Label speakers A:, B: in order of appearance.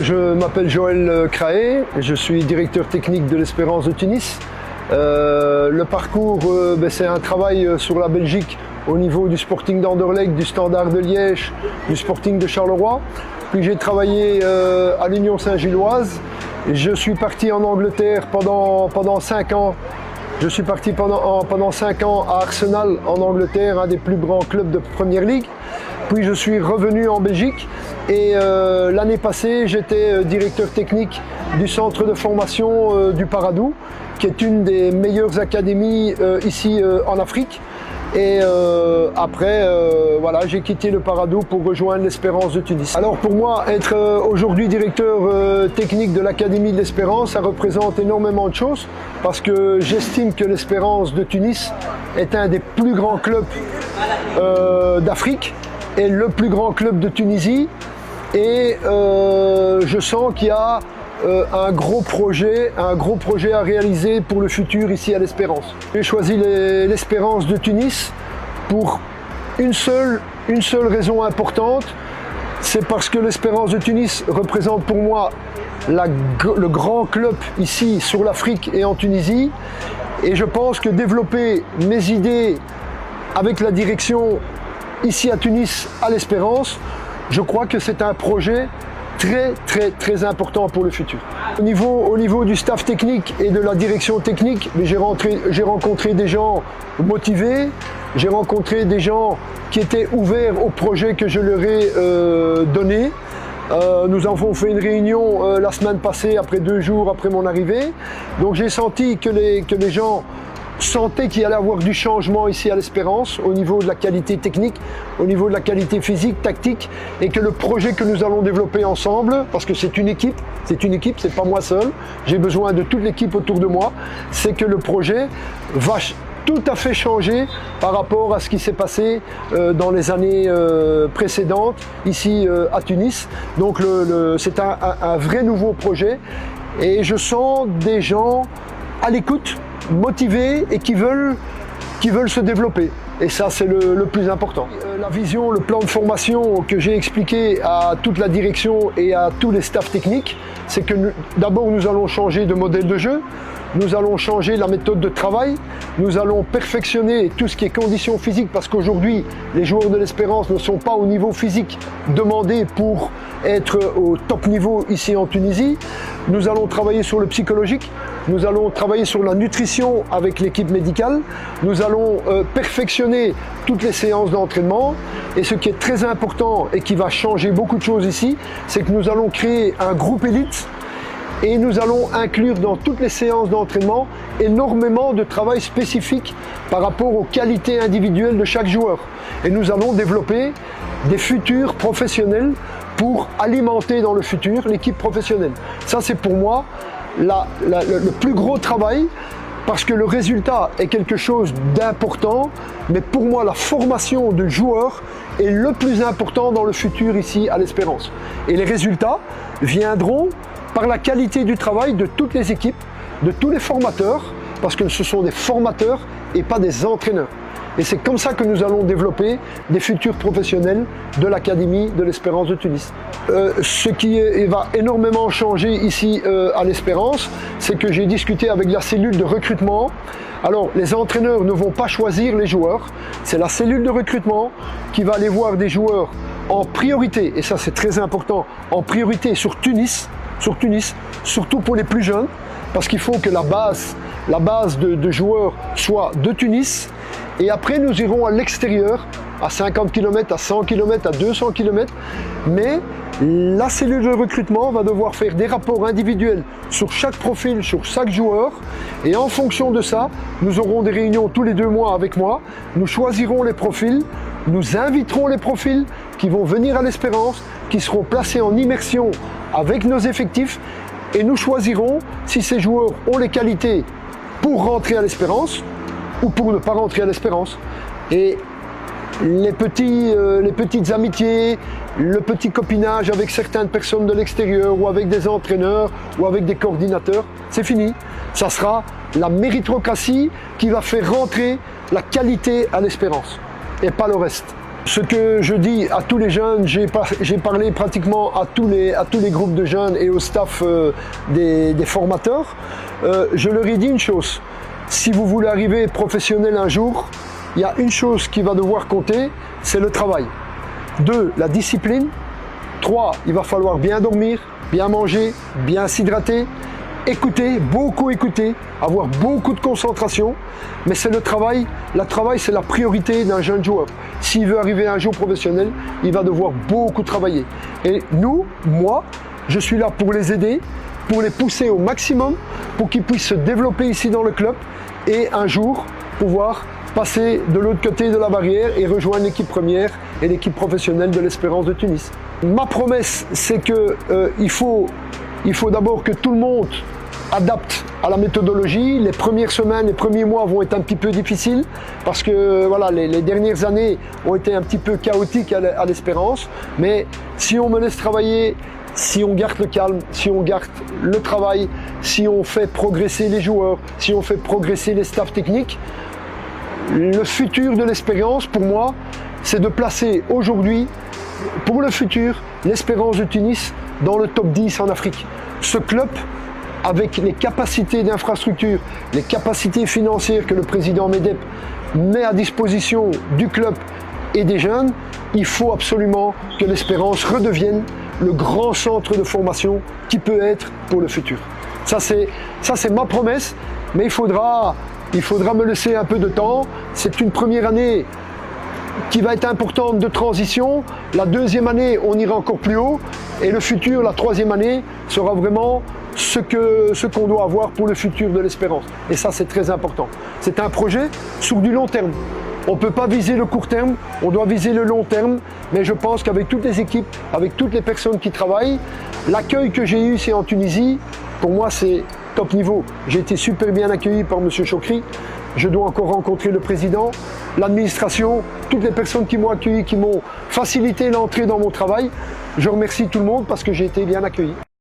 A: Je m'appelle Joël Craé, je suis directeur technique de l'Espérance de Tunis. Le parcours, c'est un travail sur la Belgique au niveau du Sporting d'Anderlecht, du Standard de Liège, du Sporting de Charleroi. Puis j'ai travaillé à l'Union Saint-Gilloise. Je suis parti en Angleterre pendant 5 ans. Je suis parti pendant 5 ans à Arsenal en Angleterre, un des plus grands clubs de Première Ligue. Puis je suis revenu en Belgique et l'année passée, j'étais directeur technique du centre de formation du Paradou, qui est une des meilleures académies ici en Afrique. Et après, voilà, j'ai quitté le Paradou pour rejoindre l'Espérance de Tunis. Alors pour moi, être aujourd'hui directeur technique de l'Académie de l'Espérance, ça représente énormément de choses parce que j'estime que l'Espérance de Tunis est un des plus grands clubs d'Afrique et le plus grand club de Tunisie. Et je sens qu'il y a un gros projet à réaliser pour le futur ici à l'Espérance. J'ai choisi l'Espérance de Tunis pour une seule raison importante, c'est parce que l'Espérance de Tunis représente pour moi le grand club ici sur l'Afrique et en Tunisie. Et je pense que développer mes idées avec la direction ici à Tunis à l'Espérance, je crois que c'est un projet très important pour le futur. Au niveau du staff technique et de la direction technique, j'ai rencontré des gens motivés, j'ai rencontré des gens qui étaient ouverts au projet que je leur ai donné. Nous avons fait une réunion la semaine passée, après 2 jours après mon arrivée. Donc j'ai senti que les gens sentaient qu'il allait y avoir du changement ici à l'Espérance au niveau de la qualité technique, au niveau de la qualité physique, tactique, et que le projet que nous allons développer ensemble, parce que c'est une équipe, c'est pas moi seul, j'ai besoin de toute l'équipe autour de moi, c'est que le projet va tout à fait changer par rapport à ce qui s'est passé dans les années précédentes ici à Tunis. Donc c'est un vrai nouveau projet et je sens des gens à l'écoute, motivés et qui veulent se développer. Et ça, c'est le plus important. La vision, le plan de formation que j'ai expliqué à toute la direction et à tous les staffs techniques, c'est que d'abord, nous allons changer de modèle de jeu, nous allons changer la méthode de travail, nous allons perfectionner tout ce qui est conditions physiques parce qu'aujourd'hui, les joueurs de l'Espérance ne sont pas au niveau physique demandé pour être au top niveau ici en Tunisie. Nous allons travailler sur le psychologique, nous allons travailler sur la nutrition avec l'équipe médicale, nous allons perfectionner toutes les séances d'entraînement et ce qui est très important et qui va changer beaucoup de choses ici, c'est que nous allons créer un groupe élite et nous allons inclure dans toutes les séances d'entraînement énormément de travail spécifique par rapport aux qualités individuelles de chaque joueur. Et nous allons développer des futurs professionnels pour alimenter dans le futur l'équipe professionnelle. Ça, c'est pour moi le plus gros travail parce que le résultat est quelque chose d'important, mais pour moi, la formation de joueurs est le plus important dans le futur ici à l'Espérance. Et les résultats viendront par la qualité du travail de toutes les équipes, de tous les formateurs, parce que ce sont des formateurs et pas des entraîneurs. Et c'est comme ça que nous allons développer des futurs professionnels de l'Académie de l'Espérance de Tunis. Ce qui va énormément changer ici à l'Espérance, c'est que j'ai discuté avec la cellule de recrutement. Alors, les entraîneurs ne vont pas choisir les joueurs, c'est la cellule de recrutement qui va aller voir des joueurs en priorité, et ça c'est très important, en priorité sur Tunis, surtout pour les plus jeunes, parce qu'il faut que la base de joueurs soit de Tunis. Et après, nous irons à l'extérieur, à 50 km, à 100 km, à 200 km. Mais la cellule de recrutement va devoir faire des rapports individuels sur chaque profil, sur chaque joueur. Et en fonction de ça, nous aurons des réunions tous les 2 mois avec moi. Nous choisirons les profils, nous inviterons les profils qui vont venir à l'Espérance, qui seront placés en immersion avec nos effectifs. Et nous choisirons si ces joueurs ont les qualités pour rentrer à l'Espérance ou pour ne pas rentrer à l'Espérance. Et les petites amitiés, le petit copinage avec certaines personnes de l'extérieur ou avec des entraîneurs ou avec des coordinateurs, c'est fini. Ça sera la méritocratie qui va faire rentrer la qualité à l'Espérance et pas le reste. Ce que je dis à tous les jeunes, j'ai parlé pratiquement à tous les groupes de jeunes et au staff des formateurs, je leur ai dit une chose, si vous voulez arriver professionnel un jour, il y a une chose qui va devoir compter, c'est le travail. 2, la discipline. 3, il va falloir bien dormir, bien manger, bien s'hydrater, écouter, beaucoup écouter, avoir beaucoup de concentration, mais c'est le travail. Le travail, c'est la priorité d'un jeune joueur. S'il veut arriver un jour professionnel, il va devoir beaucoup travailler. Et nous, moi, je suis là pour les aider, pour les pousser au maximum, pour qu'ils puissent se développer ici dans le club et un jour pouvoir passer de l'autre côté de la barrière et rejoindre l'équipe première et l'équipe professionnelle de l'Espérance de Tunis. Ma promesse, c'est qu'il faut d'abord que tout le monde adapte à la méthodologie. Les premières semaines, les premiers mois vont être un petit peu difficiles parce que voilà, les dernières années ont été un petit peu chaotiques à l'Espérance. Mais si on me laisse travailler, si on garde le calme, si on garde le travail, si on fait progresser les joueurs, si on fait progresser les staffs techniques, le futur de l'Espérance, pour moi, c'est de placer aujourd'hui, pour le futur, l'Espérance de Tunis dans le top 10 en Afrique. Ce club, avec les capacités d'infrastructure, les capacités financières que le président MEDEP met à disposition du club et des jeunes, il faut absolument que l'Espérance redevienne le grand centre de formation qui peut être pour le futur. Ça c'est ma promesse, mais il faudra me laisser un peu de temps. C'est une première année qui va être importante de transition. La deuxième année, on ira encore plus haut. Et le futur, la troisième année, sera vraiment ce qu'on doit avoir pour le futur de l'Espérance. Et ça, c'est très important. C'est un projet sur du long terme. On ne peut pas viser le court terme, on doit viser le long terme. Mais je pense qu'avec toutes les équipes, avec toutes les personnes qui travaillent, l'accueil que j'ai eu ici en Tunisie, pour moi, c'est top niveau. J'ai été super bien accueilli par M. Chokri. Je dois encore rencontrer le président, l'administration, toutes les personnes qui m'ont accueilli, qui m'ont facilité l'entrée dans mon travail. Je remercie tout le monde parce que j'ai été bien accueilli.